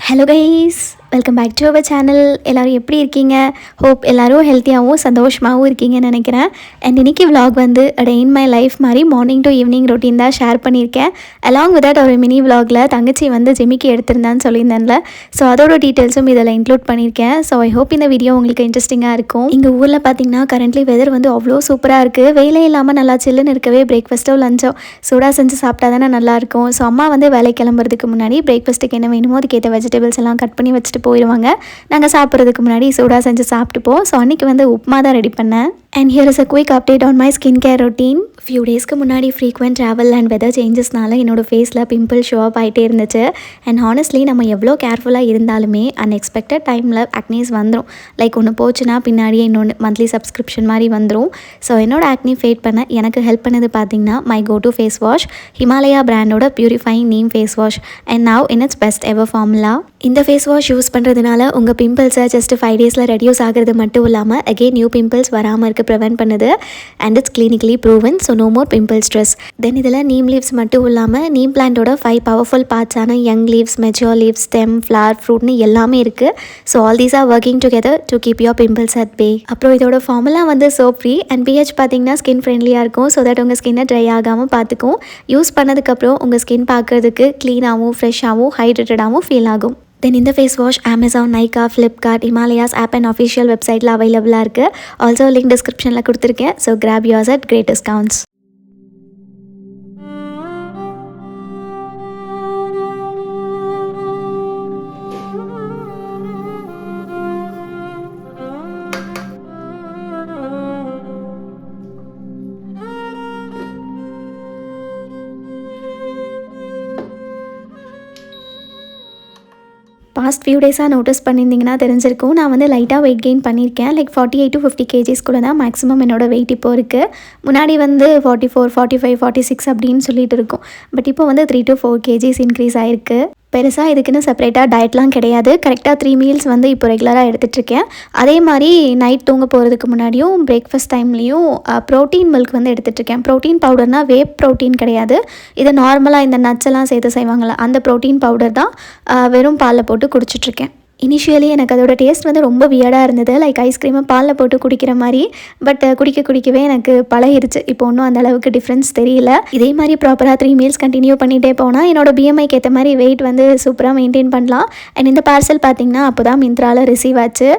Hello guys, welcome back to our channel. எல்லோரும் எப்படி இருக்கீங்க? ஹோப் எல்லோரும் ஹெல்த்தியாகவும் சந்தோஷமாகவும் இருக்கீங்கன்னு நினைக்கிறேன். அண்ட் இன்றைக்கி விலாக் வந்து டே இன் மை லைஃப் மாதிரி மார்னிங் டு ஈவினிங் ரொட்டீன் தான் ஷேர் பண்ணியிருக்கேன். அலாங் வித் தட் ஒரு மினி விலாகில் தங்கச்சி வந்து ஜிமிக்கி எடுத்திருந்தான்னு சொல்லியிருந்தேன்ல, ஸோ அதோட டீட்டெயில்ஸும் இதில் இன்க்ளூட் பண்ணியிருக்கேன். ஸோ ஐ ஹோப் இந்த வீடியோ உங்களுக்கு இன்ட்ரெஸ்டிங்காக இருக்கும். எங்கள் ஊரில் பார்த்தீங்கன்னா கரண்ட்லி வெதர் வந்து அவ்வளோ சூப்பராக இருக்குது. வெயிலே இல்லாமல் நல்லா சில்லுன்னு இருக்கவே பிரேக்ஃபாஸ்ட்டோ லஞ்சோ சூடாக செஞ்சு சாப்பிட்டா தானே நல்லாயிருக்கும். ஸோ அம்மா வந்து வேலை கிளம்புறதுக்கு முன்னாடி பிரேக்ஃபாஸ்ட்டுக்கு என்ன வேணுமோ அதுக்கேற்ற வெஜிடபிள்ஸ் எல்லாம் கட் பண்ணி வச்சுட்டு போயிடுவாங்க. நாங்கள் சாப்பிட்றதுக்கு முன்னாடி சூடாக செஞ்சு சாப்பிட்டுப்போம். ஸோ அன்றைக்கி வந்து உப்மா தான் ரெடி பண்ணேன். And here is a quick update on my skin care routine. Few டேஸ்க்கு முன்னாடி ஃப்ரீக்வெண்ட் ட்ராவல் அண்ட் வெதர் சேஞ்சஸ்னால என்னோடய ஃபேஸில் பிம்பிள் ஷோ அப் ஆகிட்டே இருந்துச்சு. அண்ட் ஹானஸ்ட்லி நம்ம எவ்வளோ கேர்ஃபுல்லாக இருந்தாலுமே அன்எக்ஸ்பெக்டட் டைமில் ஆக்னீஸ் வந்துடும். லைக் ஒன்று போச்சுன்னா பின்னாடியே இன்னொன்று மந்த்லி சப்ஸ்கிரிப்ஷன் மாதிரி வந்துடும். ஸோ என்னோட ஆக்னி ஃபேட் பண்ண எனக்கு ஹெல்ப் பண்ணது பார்த்திங்கன்னா my go to face wash, Himalaya பிராண்டோட purifying neem face wash. And now in its best ever formula. இந்த ஃபேஸ் வாஷ் யூஸ் பண்ணுறதுனால உங்கள் பிம்பிள்ஸை ஜஸ்ட் 5 டேஸில் ரெடியூஸ் ஆகிறது மட்டும் இல்லாமல் அகெயின் நியூ பிம்பிள்ஸ் வராமல் இருக்க ப்ரிவென்ட் பண்ணுது. And it's clinically proven. So no more pimple stress. Then இதில் நீம் லீவ்ஸ் மட்டும் இல்லாமல் நீம் பிளான்ட்டோட 5 பவர்ஃபுல் பார்ட்ஸான young leaves, mature leaves, stem, flower, ஃப்ரூட்னு எல்லாமே இருக்குது. So all these are working together to keep your pimples at bay. அப்புறம் இதோட ஃபார்முலா வந்து சோப் ஃப்ரீ அண்ட் பிஹெச் பார்த்தீங்கன்னா ஸ்கின் ஃப்ரெண்ட்லியாக இருக்கும். ஸோ தட் உங்கள் ஸ்கின்னை ட்ரை ஆகாமல் பார்த்துக்கும். யூஸ் பண்ணதுக்கப்புறம் உங்கள் ஸ்கின் பார்க்குறதுக்கு க்ளீனாகவும் ஃப்ரெஷ்ஷாகவும் ஹைட்ரேட்டடாகவும் ஃபீல் ஆகும். தென் இந்த face wash Amazon, Nykaa, Flipkart, Himalaya's app and official வெப்சைட்டில் அவைலபிளாக இருக்குது. ஆல்சோ லிங்க் டிஸ்கிரிப்ஷனில் கொடுத்துருக்கேன். So grab yours at great discounts. Past few டேஸாக நோட்டீஸ் பண்ணியிருந்தீங்கன்னா தெரிஞ்சிருக்கும். நான் வந்து லைட்டாக வெயிட் கெயின் பண்ணியிருக்கேன். லைக் 48 to 50 kgs கூட தான் மேக்ஸிமம் என்னோடய வெயிட் இப்போ இருக்குது. முன்னாடி வந்து 44, 45, 46 அப்படின்னு சொல்லிட்டு இருக்கும். பட் இப்போ வந்து 3 to 4 kgs இன்க்ரீஸ் ஆகிருக்கு. பெருசாக இதுக்குன்னு செப்பரேட்டாக டயட்லாம் கிடையாது. கரெக்டாக 3 மீல்ஸ் வந்து இப்போ ரெகுலராக எடுத்துகிட்ருக்கேன். அதே மாதிரி நைட் தூங்க போகிறதுக்கு முன்னாடியும் பிரேக்ஃபாஸ்ட் டைம்லேயும் ப்ரோட்டீன் மில்க் வந்து எடுத்துகிட்ருக்கேன். ப்ரோட்டீன் பவுடர்னால் வேப் ப்ரோட்டீன் கிடையாது. இது நார்மலாக இந்த நட்ஸ் எல்லாம் சேர்த்து செய்வாங்கள்ல, அந்த ப்ரோட்டீன் பவுடர் தான் வெறும் பாலில் போட்டு குடிச்சிட்ருக்கேன். இனிஷியலி எனக்கு அதோட டேஸ்ட் வந்து ரொம்ப வியர்டாக இருந்தது. லைக் ஐஸ்கிரீமை பாலில் போட்டு குடிக்கிற மாதிரி. பட் குடிக்கவே எனக்கு பழகிருச்சு. இப்போ ஒன்றும் அந்த அளவுக்கு டிஃப்ரென்ஸ் தெரியல. இதே மாதிரி ப்ராப்பராக 3 மீல்ஸ் கண்டினியூ பண்ணிகிட்டே போனால் என்னோட பிஎம்ஐக்கு ஏற்ற மாதிரி வெயிட் வந்து சூப்பராக மெயின்டைன் பண்ணலாம். அண்ட் இந்த பார்சல் பார்த்திங்கன்னா அப்போ தான் மிந்த்ராவில் ரிசீவ் ஆச்சு.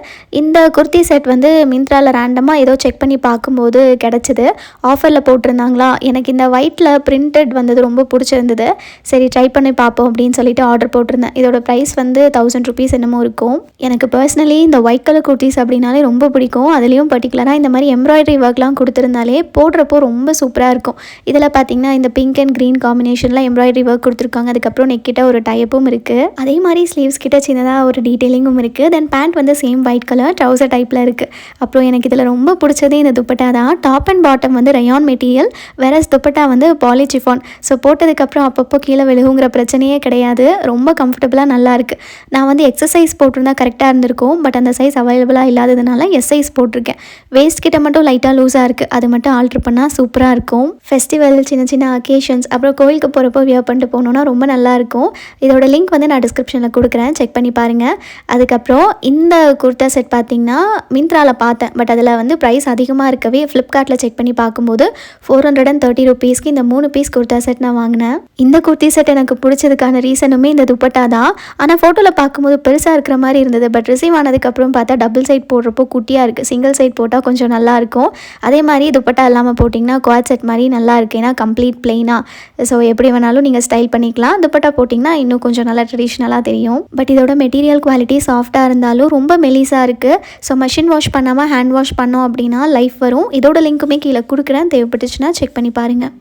இந்த குர்த்தி செட் வந்து மிந்த்ராவில் ரேண்டமாக ஏதோ செக் பண்ணி பார்க்கும்போது கிடச்சிது. ஆஃபரில் போட்டிருந்தாங்களா. எனக்கு இந்த ஒயிட்டில் பிரிண்டட் வந்தது ரொம்ப பிடிச்சிருந்தது. சரி ட்ரை பண்ணி பார்ப்போம் அப்படின்னு சொல்லிட்டு ஆர்டர் போட்டிருந்தேன். இதோட ப்ரைஸ் வந்து 1000 rupees என்னமோ இருக்கும். எனக்கு பர்சனலி இந்த ஒயிட் கலர் குர்த்திஸ் அப்படின்னாலே ரொம்ப பிடிக்கும். அதுலேயும் பர்டிகுலராக இந்த மாதிரி எம்ப்ராய்டரி ஒர்க்லாம் கொடுத்துருந்தாலே போடுறப்போ ரொம்ப சூப்பராக இருக்கும். இதில் பார்த்தீங்கன்னா இந்த பிங்க் அண்ட் க்ரீன் காம்பினேஷனில் எம்ப்ராய்டரி ஒர்க் கொடுத்துருக்காங்க. அதுக்கப்புறம் நெக் கிட்ட ஒரு டைப்பும் இருக்குது. அதே மாதிரி ஸ்லீவ்ஸ் கிட்ட சின்னதாக ஒரு டீட்டெயிலிங்கும் இருக்குது. தென் பேண்ட் வந்து சேம் ஒயிட் கலர் ட்ரௌசர் டைப்பில் இருக்குது. அப்புறம் எனக்கு இதில் ரொம்ப பிடிச்சதே இந்த துப்பட்டா தான். டாப் அண்ட் பாட்டம் வந்து ரயான் மெட்டீரியல், வேற துப்பட்டா வந்து பாலிசிஃபான். ஸோ போட்டதுக்கப்புறம் அப்பப்போ கீழே விழுகுங்கிற பிரச்சனையே கிடையாது. ரொம்ப கம்ஃபர்டபுளாக நல்லாயிருக்கு. நான் வந்து எக்ஸசைஸ் போட்டிருந்தா கரெக்டாக இருந்திருக்கும். பட் அந்த சைஸ் அவைலபிளாக இல்லாததுனால எஸ் சைஸ் போட்டிருக்கேன். வேஸ்ட் கிட்ட மட்டும் லைட்டாக லூஸாக இருக்குது. அது மட்டும் ஆல்ட்ரு பண்ணால் சூப்பராக இருக்கும். ஃபெஸ்டிவல், சின்ன சின்ன அக்கேஷன்ஸ், அப்புறம் கோயிலுக்கு போகிறப்போ வியர் பண்ணிட்டு போனோன்னா ரொம்ப நல்லாயிருக்கும். இதோட லிங்க் வந்து நான் டிஸ்கிரிப்ஷனில் கொடுக்குறேன், செக் பண்ணி பாருங்கள். அதுக்கப்புறம் இந்த குர்த்தா செட் பார்த்திங்கன்னா மிந்த்ராவில் பார்த்தேன். பட் அதில் வந்து ப்ரைஸ் அதிகமாக இருக்கவே ஃப்ளிப்கார்ட்டில் செக் பண்ணி பார்க்கும்போது 430 rupeesக்கு இந்த 3 பீஸ் குர்த்தா செட் நான் வாங்கினேன். இந்த குர்த்தி செட் எனக்கு பிடிச்சதுக்கான ரீசனுமே இந்த துப்பட்டா தான். ஆனால் ஃபோட்டோவில் பார்க்கும்போது பெருசாக இருக்கிற மாதிரி இருந்தது. பட் ரிசீவ் ஆனதுக்கப்புறம் பார்த்தா டபுள் சைட் போடுறப்போ குட்டியாக இருக்குது. சிங்கிள் சைட் போட்டால் கொஞ்சம் நல்லாயிருக்கும். அதே மாதிரி துப்பட்டா இல்லாமல் போட்டிங்கன்னா குவாட் செட் மாதிரி நல்லா இருக்குது. ஏன்னா கம்ப்ளீட் பிளெயினாக. ஸோ எப்படி வேணாலும் நீங்கள் ஸ்டைல் பண்ணிக்கலாம். துப்பட்டா போட்டிங்கன்னா இன்னும் கொஞ்சம் நல்லா ட்ரெடிஷ்னலாக தெரியும். பட் இதோட மெட்டீரியல் குவாலிட்டி சாஃப்டாக இருந்தாலும் ரொம்ப மெலிசாக இருக்குது. ஸோ மெஷின் வாஷ் பண்ணாமல் ஹேண்ட் வாஷ் பண்ணோம் அப்படின்னா லைஃப் வரும். இதோட லிங்க்குமே கீழே கொடுக்குறேன், தேவைப்பட்டுச்சுன்னா செக் பண்ணி பாருங்கள்.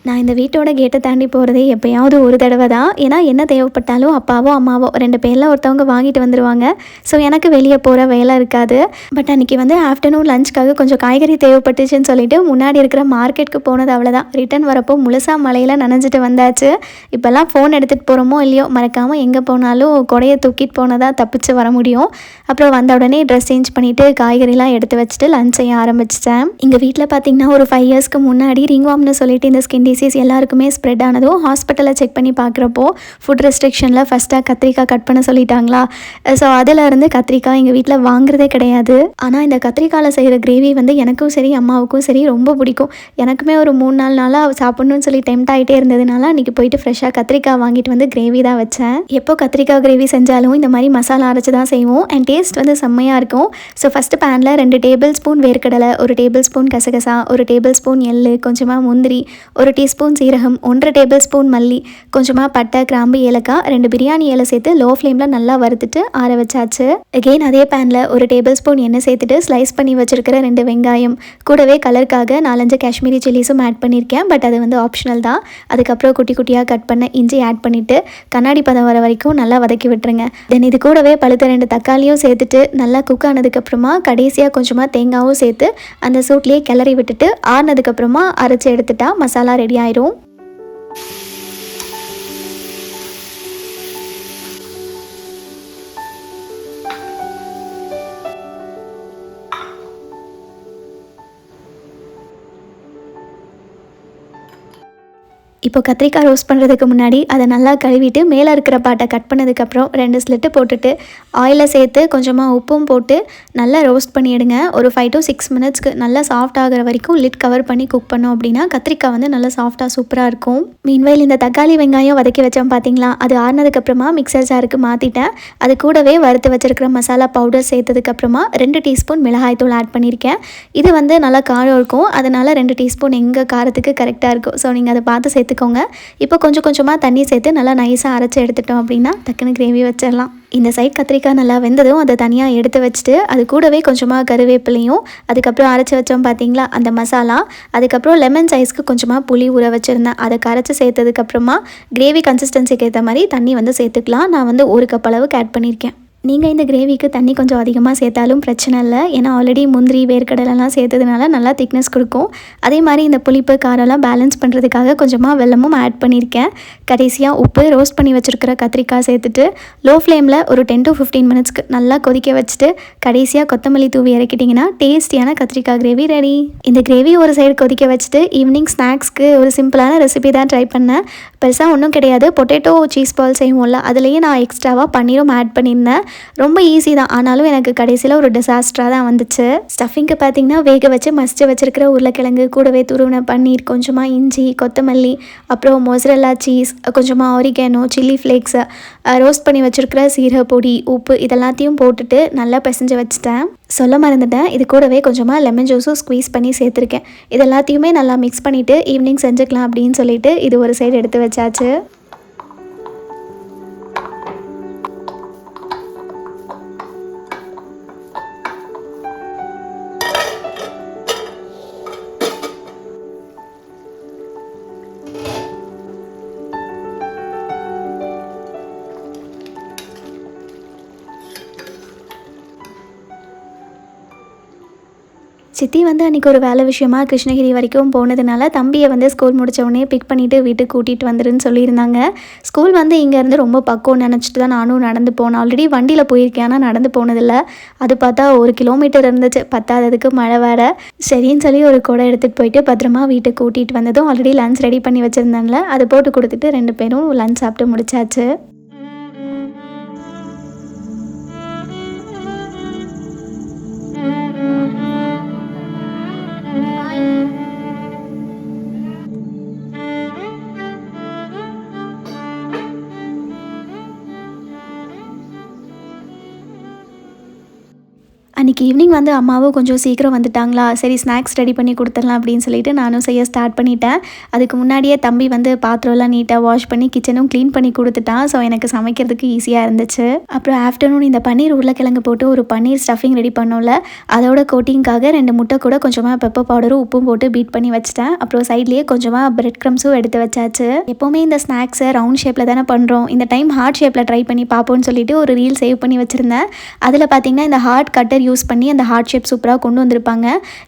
நான் இந்த வீட்டோட கேட்டை தாண்டி போகிறதே எப்போயாவது ஒரு தடவை தான். ஏன்னா என்ன தேவைப்பட்டாலும் அப்பாவோ அம்மாவோ 2 பேரில் ஒருத்தவங்க வாங்கிட்டு வந்துடுவாங்க. ஸோ எனக்கு வெளியே போகிற வேலை இருக்காது. பட் அன்றைக்கி வந்து ஆஃப்டர்நூன் லஞ்சுக்காக கொஞ்சம் காய்கறி தேவைப்பட்டுச்சுன்னு சொல்லிட்டு முன்னாடி இருக்கிற மார்க்கெட்டுக்கு போனது அவ்வளோதான். ரிட்டன் வரப்போ முழுசாக மழையில் நனைஞ்சிட்டு வந்தாச்சு. இப்போல்லாம் ஃபோன் எடுத்துகிட்டு போகிறோமோ இல்லையோ, மறக்காமல் எங்கே போனாலும் கொடையை தூக்கிட்டு போனதாக தப்பிச்சு வர முடியும். அப்புறம் வந்த உடனே ட்ரெஸ் சேஞ்ச் பண்ணிவிட்டு காய்கறிலாம் எடுத்து வச்சுட்டு லஞ்ச் செய்ய ஆரம்பிச்சிட்டேன். எங்கள் வீட்டில் பார்த்திங்கன்னா ஒரு 5 இயர்ஸ்க்கு முன்னாடி ரிங்வார்ம்னு சொல்லிட்டு இந்த ஸ்கின் டிசீஸ் எல்லாருக்குமே ஸ்ப்ரெட் ஆனதும் ஹாஸ்பிட்டலில் செக் பண்ணி பார்க்குறப்போ ஃபுட் ரெஸ்ட்ரிக்ஷனில் ஃபஸ்ட்டாக கத்திரிக்காய் கட் பண்ண சொல்லிட்டாங்களா. ஸோ அதிலேருந்து கத்திரிக்காய் எங்கள் வீட்டில் வாங்குறதே கிடையாது. ஆனால் இந்த கத்திரிக்காயில் செய்கிற கிரேவி வந்து எனக்கும் சரி அம்மாவுக்கும் சரி ரொம்ப பிடிக்கும். எனக்குமே ஒரு 3-4 நாளாக சாப்பிட்ணுன்னு சொல்லி டெம்ட் ஆகிட்டே இருந்ததுனால அன்றைக்கி போயிட்டு ஃப்ரெஷ்ஷாக கத்திரிக்காய் வாங்கிட்டு வந்து கிரேவி தான் வச்சேன். எப்போ கத்திரிக்காய் கிரேவி செஞ்சாலும் இந்த மாதிரி மசாலா அரைச்சி தான் செய்வோம். அண்ட் டேஸ்ட் வந்து செம்மையாக இருக்கும். ஸோ ஃபஸ்ட்டு பேனில் 2 டேபிள் ஸ்பூன் வேர்க்கடலை, 1 டேபிள் ஸ்பூன் கசகசா, 1 டேபிள் ஸ்பூன் எள்ளு, கொஞ்சமாக முந்திரி, 1 டீஸ்பூன் சீரகம், 1.5 டேபிள் ஸ்பூன் மல்லி, கொஞ்சமாக பட்டை, கிராம்பு, ஏலக்காய், 2 பிரியாணி இலை சேர்த்து லோ ஃப்ளேமில் நல்லா வறுத்துட்டு ஆற வச்சாச்சு. அகெயின் அதே பேனில் 1 டேபிள் ஸ்பூன் எண்ணெய் சேர்த்துட்டு ஸ்லைஸ் பண்ணி வச்சுருக்கிற 2 வெங்காயம், கூடவே கலருக்காக 4-5 காஷ்மீரி சில்லிஸும் ஆட் பண்ணியிருக்கேன். பட் அது வந்து ஆப்ஷனல் தான். அதுக்கப்புறம் குட்டி குட்டியாக கட் பண்ண இஞ்சி ஆட் பண்ணிவிட்டு கண்ணாடி பதம் வர வரைக்கும் நல்லா வதக்கி விட்டுருங்க. தென் இது கூடவே பழுத்த 2 தக்காளியும் சேர்த்துட்டு நல்லா குக் ஆனதுக்கப்புறமா கடைசியாக கொஞ்சமாக தேங்காயும் சேர்த்து அந்த சூட்லேயே கிளறி விட்டுட்டு ஆறுனதுக்கப்புறமா அரைச்சி எடுத்துட்டா மசாலா ரெடி ஆயிரும். இப்போ கத்திரிக்காய் ரோஸ்ட் பண்ணுறதுக்கு முன்னாடி அதை நல்லா கழுவிட்டு மேலே இருக்கிற பாட்டை கட் பண்ணதுக்கப்புறம் 2 ஸ்லிட்டு போட்டுட்டு ஆயிலில் சேர்த்து கொஞ்சமாக உப்பும் போட்டு நல்லா ரோஸ்ட் பண்ணி எடுங்க. ஒரு 5 to 6 மினிட்ஸ்க்கு நல்லா சாஃப்ட் ஆகிற வரைக்கும் லிட் கவர் பண்ணி குக் பண்ணோம் அப்படின்னா கத்திரிக்காய் வந்து நல்லா சாஃப்டாக சூப்பராக இருக்கும். மீன்வைல் இந்த தக்காளி வெங்காயம் வதக்கி வச்சோம் பார்த்தீங்களா, அது ஆறுனதுக்கப்புறமா மிக்சர் ஜாருக்கு மாற்றிட்டேன். அது கூடவே வறுத்து வச்சிருக்கிற மசாலா பவுடர் சேர்த்ததுக்கப்புறமா 2 டீஸ்பூன் மிளகாய்த்தூள் ஆட் பண்ணியிருக்கேன். இது வந்து நல்லா காரம் இருக்கும், அதனால் 2 டீஸ்பூன் எங்கள் காரத்துக்கு கரெக்டாக இருக்கும். ஸோ நீங்கள் அதை பார்த்து சேர்த்துக்கோங்க. இப்போ கொஞ்சம் கொஞ்சமாக தண்ணி சேர்த்து நல்லா நைஸாக அரைச்சி எடுத்துட்டோம் அப்படின்னா டக்குன்னு கிரேவி வச்சிடலாம். இந்த சைட் கத்திரிக்காய் நல்லா வெந்ததும் அதை தனியாக எடுத்து வச்சுட்டு அது கூடவே கொஞ்சமாக கருவேப்பிலையும், அதுக்கப்புறம் அரைச்சி வச்சோம் பார்த்தீங்களா அந்த மசாலா, அதுக்கப்புறம் லெமன் சைஸ்க்கு கொஞ்சமாக புளி ஊற வச்சுருந்தேன். அதை கரைச்சி சேர்த்ததுக்கப்புறமா கிரேவி கன்சிஸ்டன்சிக்கு ஏற்ற மாதிரி தண்ணி வந்து சேர்த்துக்கலாம். நான் வந்து 1 கப் அளவுக்கு ஆட் பண்ணியிருக்கேன். நீங்கள் இந்த கிரேவிக்கு தண்ணி கொஞ்சம் அதிகமாக சேர்த்தாலும் பிரச்சனை இல்லை. ஏன்னா ஆல்ரெடி முந்திரி வேர்க்கடலைலாம் சேர்த்ததுனால நல்லா திக்னஸ் கொடுக்கும். அதே மாதிரி இந்த புளிப்பு காரம்லாம் பேலன்ஸ் பண்ணுறதுக்காக கொஞ்சமாக வெல்லமும் ஆட் பண்ணியிருக்கேன். கடைசியாக உப்பு, ரோஸ்ட் பண்ணி வச்சுருக்கிற கத்திரிக்காய் சேர்த்துட்டு லோ ஃப்ளேமில் ஒரு 10 to 15 மினிட்ஸ்க்கு நல்லா கொதிக்க வச்சுட்டு கடைசியாக கொத்தமல்லி தூவி இறக்கிட்டிங்கன்னா டேஸ்டியான கத்திரிக்காய் கிரேவி ரெடி. இந்த கிரேவி ஒரு சைடு கொதிக்க வச்சுட்டு ஈவினிங் ஸ்நாக்ஸ்க்கு ஒரு சிம்பிளான ரெசிபி தான் ட்ரை பண்ணேன். பெருசாக ஒன்றும் கிடையாது. பொட்டேட்டோ சீஸ் பால் செய்வோம்ல, அதுலேயே நான் எக்ஸ்ட்ராவாக பன்னீரும் ஆட் பண்ணியிருந்தேன். ரொம்ப ஈஸி தான், ஆனாலும் எனக்கு கடைசியில் ஒரு டிசாஸ்டராக தான் வந்துச்சு. ஸ்டஃபிங்க்கு பார்த்திங்கன்னா வேக வச்சு மசிச்சு வச்சுருக்கிற உருளைக்கிழங்கு, கூடவே துருவின பன்னீர், கொஞ்சமாக இஞ்சி, கொத்தமல்லி, அப்புறம் மொசரல்லா சீஸ், கொஞ்சமாக ஆரிகானோ, சில்லி ஃப்ளேக்ஸு, ரோஸ்ட் பண்ணி வச்சுருக்கிற சீரக பொடி, உப்பு இதெல்லாத்தையும் போட்டுட்டு நல்லா பிசைஞ்சு வச்சுட்டேன். சொல்ல மறந்துட்டேன், இது கூடவே கொஞ்சமாக லெமன் ஜூஸும் ஸ்க்வீஸ் பண்ணி சேர்த்துருக்கேன். இது எல்லாத்தையுமே நல்லா மிக்ஸ் பண்ணிவிட்டு ஈவினிங் செஞ்சுக்கலாம் அப்படின்னு சொல்லிட்டு இது ஒரு சைடு எடுத்து வச்சாச்சு. சித்தி வந்து அன்றைக்கி ஒரு வேலை விஷயமா கிருஷ்ணகிரி வரைக்கும் போனதுனால தம்பியை வந்து ஸ்கூல் முடித்த உடனே பிக் பண்ணிவிட்டு வீட்டுக்கு கூட்டிகிட்டு வந்துருன்னு சொல்லியிருந்தாங்க. ஸ்கூல் வந்து இங்கேருந்து ரொம்ப பக்கம் நினச்சிட்டு தான் நானும் நடந்து போனேன். ஆல்ரெடி வண்டியில் போயிருக்கேன், ஆனால் நடந்து போனதில்லை. அது பார்த்தா 1 கிலோமீட்டர் இருந்துச்சு. பத்தாததுக்கு மழை வேறு. சரின்னு சொல்லி ஒரு குடை எடுத்துகிட்டு போயிட்டு பத்திரமா வீட்டுக்கு கூட்டிகிட்டு வந்ததும் ஆல்ரெடி லஞ்ச் ரெடி பண்ணி வச்சுருந்தாங்களே அதை போட்டு கொடுத்துட்டு 2 பேரும் லஞ்ச் சாப்பிட்டு முடிச்சாச்சு. அன்றைக்கி ஈவினிங் வந்து அம்மாவும் கொஞ்சம் சீக்கிரம் வந்துட்டாங்களா, சரி ஸ்நாக்ஸ் ரெடி பண்ணி கொடுத்துடலாம் அப்படின்னு சொல்லிட்டு நானும் செய்ய ஸ்டார்ட் பண்ணிட்டேன். அதுக்கு முன்னாடியே தம்பி வந்து பாத்திரம்லாம் நீட்டாக வாஷ் பண்ணி கிச்சனும் க்ளீன் பண்ணி கொடுத்துட்டான். ஸோ எனக்கு சமைக்கிறதுக்கு ஈஸியாக இருந்துச்சு. அப்புறம் ஆஃப்டர்நூன் இந்த பன்னீர் உருளைக்கிழங்கு போட்டு ஒரு பன்னீர் ஸ்டஃபிங் ரெடி பண்ணோம்ல, அதோட கோட்டிங்காக 2 முட்டை கூட கொஞ்சமாக பெப்பர் பவுடரும் உப்பும் போட்டு பீட் பண்ணி வச்சிட்டேன். அப்புறம் சைட்லேயே கொஞ்சமாக பிரெட் க்ரம்ஸும் எடுத்து வச்சாச்சு. எப்போவுமே இந்த ஸ்நாக்ஸை ரவுண்ட் ஷேப்பில் தானே பண்ணுறோம், இந்த டைம் ஹார்ட் ஷேப்பில் ட்ரை பண்ணி பார்ப்போம்னு சொல்லிட்டு ஒரு ரீல் சேவ் பண்ணி வச்சுருந்தேன். அதில் பார்த்தீங்கன்னா இந்த ஹார்ட் கட்டர் யூஸ் பண்ணி அந்த ஹார்ட் ஷேப் சூப்பராக கொண்டு வந்திருப்பாங்க.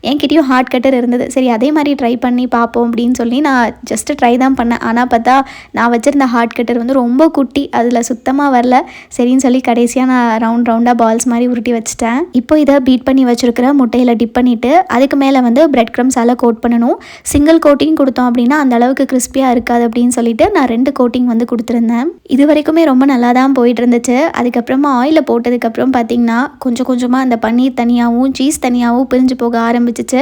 என்கிட்டயும் ஹார்ட் கட்டர் இருந்தது. சரி அதே மாதிரி ட்ரை பண்ணி பார்ப்போம் அப்படின்னு சொல்லி நான் ஜஸ்ட்டு ட்ரை தான் பண்ணேன். ஆனால் பார்த்தா நான் வச்சுருந்த ஹார்ட் கட்டர் வந்து ரொம்ப குட்டி, அதில் சுத்தமாக வரல. சரின்னு சொல்லி கடைசியாக நான் ரவுண்டாக பால்ஸ் மாதிரி உருட்டி வச்சுட்டேன். இப்போ இதை பீட் பண்ணி வச்சுருக்கிற முட்டையில் டிப் பண்ணிவிட்டு அதுக்கு மேலே வந்து பிரெட் க்ரம்ஸால் கோட் பண்ணணும். சிங்கிள் கோட்டிங் கொடுத்தோம் அப்படின்னா அந்த அளவுக்கு கிறிஸ்பியாக இருக்காது அப்படின்னு சொல்லிட்டு நான் 2 கோட்டிங் வந்து கொடுத்துருந்தேன். இது வரைக்குமே ரொம்ப நல்லா தான் போயிட்டு இருந்துச்சு. அதுக்கப்புறமா ஆயிலில் போட்டதுக்கப்புறம் பார்த்திங்கன்னா கொஞ்சம் கொஞ்சமாக அந்த பன்னீர் தனியாகவும் சீஸ் தனியாகவும் பிரிஞ்சு போக ஆரம்பிச்சிச்சு.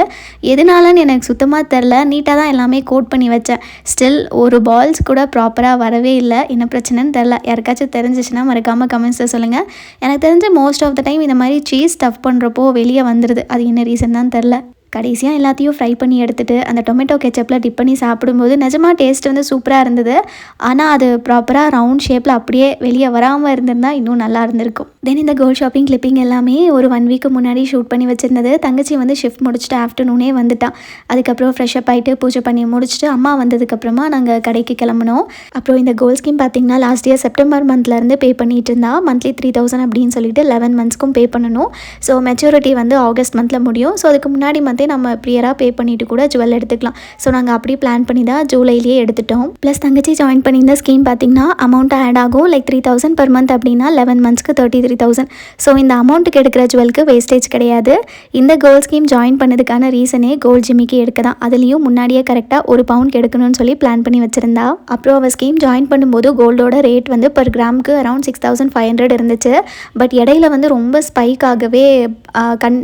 எதனாலன்னு எனக்கு சுத்தமாக தெரில. நீட்டாக தான் எல்லாமே கோட் பண்ணி வச்சேன். ஸ்டில் ஒரு பால்ஸ் கூட ப்ராப்பராக வரவே இல்லை. என்ன பிரச்சனைன்னு தெரில. யாருக்காச்சும் தெரிஞ்சிச்சுன்னா மறக்காமல் கமெண்ட்ஸில் சொல்லுங்கள். எனக்கு தெரிஞ்ச மோஸ்ட் ஆஃப் த டைம் இந்த மாதிரி சீஸ் ஸ்டஃப் பண்ணுறப்போ வெளியே வந்துடுது. அது என்ன ரீசன் தான் தெரில. கடைசியாக எல்லாத்தையும் ஃப்ரை பண்ணி எடுத்துகிட்டு அந்த டொமேட்டோ கெச்சப்பில் டிப் பண்ணி சாப்பிடும்போது நிஜமாக டேஸ்ட் வந்து சூப்பராக இருந்தது. ஆனால் அது ப்ராப்பராக ரவுண்ட் ஷேப்பில் அப்படியே வெளியே வராமல் இருந்திருந்தால் இன்னும் நல்லா இருந்திருக்கும். தென் இந்த கோல்ட் ஷாப்பிங் கிளிப்பிங் எல்லாமே ஒரு 1 வீக்கு முன்னாடி ஷூட் பண்ணி வச்சுருந்தது. தங்கச்சி வந்து ஷிஃப்ட் முடிச்சுட்டு ஆஃப்டர்நூனே வந்துட்டான். அதுக்கப்புறம் ஃப்ரெஷ்அப் ஆகிட்டு பூஜை பண்ணி முடிச்சுட்டு அம்மா வந்ததுக்கப்புறமா நாங்கள் கடைக்கு கிளம்பினோம். அப்புறம் இந்த கோல்ட் ஸ்கீம் பார்த்திங்கன்னா லாஸ்ட் இயர் செப்டம்பர் மந்த்லேருந்து பே பண்ணிட்டு இருந்தா. மந்த்லி 3000 அப்படின்னு சொல்லிட்டு 11 மந்த்ஸ்க்கும் பே பண்ணணும். ஸோ மெச்சூரிட்டி வந்து ஆகஸ்ட் மந்தில் முடியும். ஸோ அதுக்கு முன்னாடி நம்ம ப்ரியராக பே பண்ணிவிட்டு கூட ஜுவல் எடுத்துக்கலாம். ஸோ நாங்கள் அப்படி பிளான் பண்ணி தான் ஜூலைலேயே எடுத்துட்டோம். ப்ளஸ் தங்கச்சி ஜாயின் பண்ணியிருந்த ஸ்கீம் பார்த்திங்கன்னா அமௌண்ட் ஆட் ஆகும். லைக் 3000 per month அப்படின்னா 11 மந்த்ஸ்க்கு 33,000. ஸோ இந்த அமௌண்ட்டுக்கு எடுக்கிற ஜுவலுக்கு வேஸ்டேஜ் கிடையாது. இந்த கோல்ட் ஸ்கீம் ஜாயின் பண்ணதுக்கான ரீசனே கோல்ட் ஜிமிக்கு எடுக்க தான். அதுலேயும் முன்னாடியே கரெக்டாக 1 பவுண்ட் எடுக்கணும்னு சொல்லி பிளான் பண்ணி வச்சுருந்தா. அப்புறம் அவள் ஸ்கீம் ஜாயின் பண்ணும்போது கோல்டோட ரேட் வந்து per கிராமுக்கு அரௌண்ட் 6500 இருந்துச்சு. பட் இடையில வந்து ரொம்ப ஸ்பைக் ஆகவே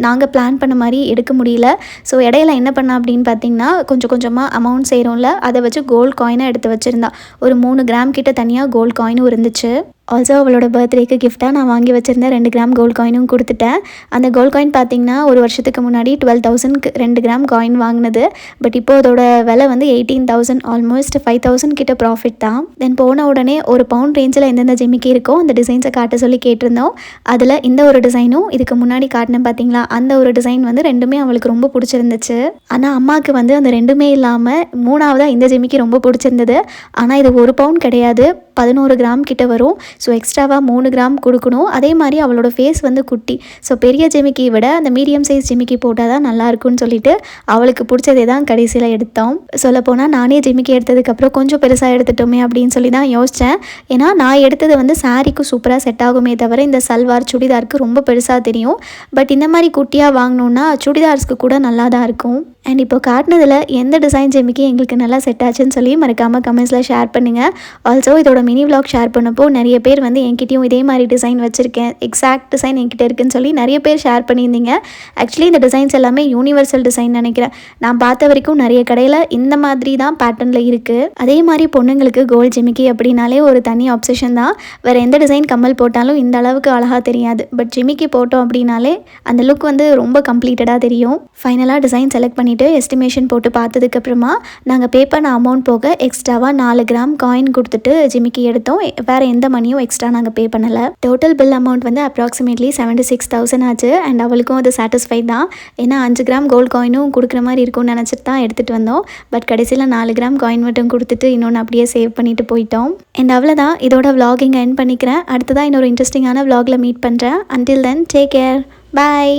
நாங்கள் பிளான் பண்ண மாதிரி எடுக்க முடியல. ஸோ இடையில என்ன பண்ணா அப்படின்னு பார்த்தீங்கன்னா கொஞ்சம் கொஞ்சமாக அமௌண்ட் செய்கிறோம்ல, அதை வச்சு கோல்டு காயினை எடுத்து வச்சுருந்தா. ஒரு 3 கிராம் கிட்ட தனியாக கோல்டு காயினும் இருந்துச்சு. ஆல்சோ அவளோட பர்த்டேக்கு கிஃப்டாக நான் வாங்கி வச்சுருந்தேன் 2 கிராம் கோல்டு காயினும் கொடுத்துட்டேன். அந்த கோல்டு காயின் பார்த்திங்கன்னா ஒரு வருஷத்துக்கு முன்னாடி 12,000க்கு 2 கிராம் காயின் வாங்கினது. பட் இப்போ அதோட விலை வந்து 18,000, ஆல்மோஸ்ட் 5,000 கிட்ட ப்ராஃபிட் தான். தென் போன உடனே 1 பவுண்ட் ரேஞ்சில் எந்தெந்த ஜிமிக்கி இருக்கோ அந்த டிசைன்ஸை காட்ட சொல்லி கேட்டிருந்தோம். அதில் இந்த ஒரு டிசைனும் இதுக்கு முன்னாடி காட்டினேன் பார்த்தீங்களா, அந்த ஒரு டிசைன் வந்து 2மே அவளுக்கு ரொம்ப பிடிச்சிருந்துச்சு. ஆனால் அம்மாவுக்கு வந்து அந்த 2மே இல்லாமல் 3ஆவதாக இந்த ஜிமிக்கி ரொம்ப பிடிச்சிருந்தது. ஆனால் இது 1 பவுண்ட் கிடையாது, 11 கிராம் கிட்ட வரும். ஸோ எக்ஸ்ட்ராவாக 3 கிராம் கொடுக்கணும். அதே மாதிரி அவளோட ஃபேஸ் வந்து குட்டி. ஸோ பெரிய ஜிமிக்கியை விட அந்த மீடியம் சைஸ் ஜிமிக்கி போட்டால் தான் நல்லாயிருக்கும்னு சொல்லிட்டு அவளுக்கு பிடிச்சதே தான் கடைசியில் எடுத்தோம். சொல்லப்போனால் நானே ஜிமிக்கி எடுத்ததுக்கப்புறம் கொஞ்சம் பெருசாக எடுத்துட்டோமே அப்படின்னு சொல்லி தான் யோசித்தேன். ஏன்னா நான் எடுத்தது வந்து சாரீக்கு சூப்பராக செட் ஆகுமே தவிர இந்த சல்வார் சுடிதாருக்கு ரொம்ப பெருசாக தெரியும். பட் இந்த மாதிரி குட்டியாக வாங்கினோன்னா சுடிதார்ஸ்க்கு கூட நல்லா தான் இருக்கும். அண்ட் இப்போ காட்டினதில் எந்த டிசைன் ஜிமிக்கி எங்களுக்கு நல்லா செட் ஆச்சுன்னு சொல்லி மறக்காமல் கமெண்ட்ஸில் ஷேர் பண்ணுங்கள். ஆல்சோ இதோட மினி விளாக் ஷேர் பண்ணப்போ நிறைய பேர் வந்து என்கிட்டயும் இதே மாதிரி டிசைன் வச்சுருக்கேன், எக்ஸாக்ட் டிசைன் என்கிட்ட இருக்குன்னு சொல்லி நிறைய பேர் ஷேர் பண்ணியிருந்தீங்க. ஆக்சுவலி இந்த டிசைன்ஸ் எல்லாமே யூனிவர்சல் டிசைன் நினைக்கிறேன். நான் பார்த்த வரைக்கும் நிறைய கடையில் இந்த மாதிரி தான் பேட்டர்னில் இருக்குது. அதே மாதிரி பொண்ணுங்களுக்கு கோல்டு ஜிமிக்கி அப்படின்னாலே ஒரு தனி ஆப்சஷன் தான். வேறு எந்த டிசைன் கம்மல் போட்டாலும் இந்த அளவுக்கு அழகாக தெரியாது. பட் ஜிமிக்கி போட்டோம் அப்படின்னாலே அந்த லுக் வந்து ரொம்ப கம்ப்ளீட்டடாக தெரியும். ஃபைனலாக டிசைன் செலக்ட் பண்ணிவிட்டு எஸ்டிமேஷன் போட்டு பார்த்ததுக்கப்புறமா நாங்கள் பே பண்ண அமௌண்ட் போக எக்ஸ்ட்ராவாக 4 கிராம் காயின் கொடுத்துட்டு ஜிமிக்கி எடுத்தோம். வேறு எந்த மணியும் எக்ஸ்ட்ரா நாங்கள் பே பண்ணலை. டோட்டல் பில் அமௌண்ட் வந்து அப்ராக்சிமேட்லி 76,000 ஆச்சு. அண்ட் அவளுக்கும் அது சாட்டிஸ்ஃபைட் தான். ஏன்னா 5 கிராம் கோல்டு காயினும் கொடுக்குற மாதிரி இருக்கும்னு நினச்சிட்டு தான் எடுத்துகிட்டு வந்தோம். பட் கடைசியில் 4 கிராம் காயின் மட்டும் கொடுத்துட்டு இன்னொன்று அப்படியே சேவ் பண்ணிட்டு போயிட்டோம். அண்ட் அவ்வளோதான், இதோட vlog இங்கே எண்ட் பண்ணிக்கிறேன். அடுத்ததான் இன்னொரு இன்ட்ரெஸ்டிங்கான vlogல மீட் பண்ணுறேன். Until then, take care. Bye.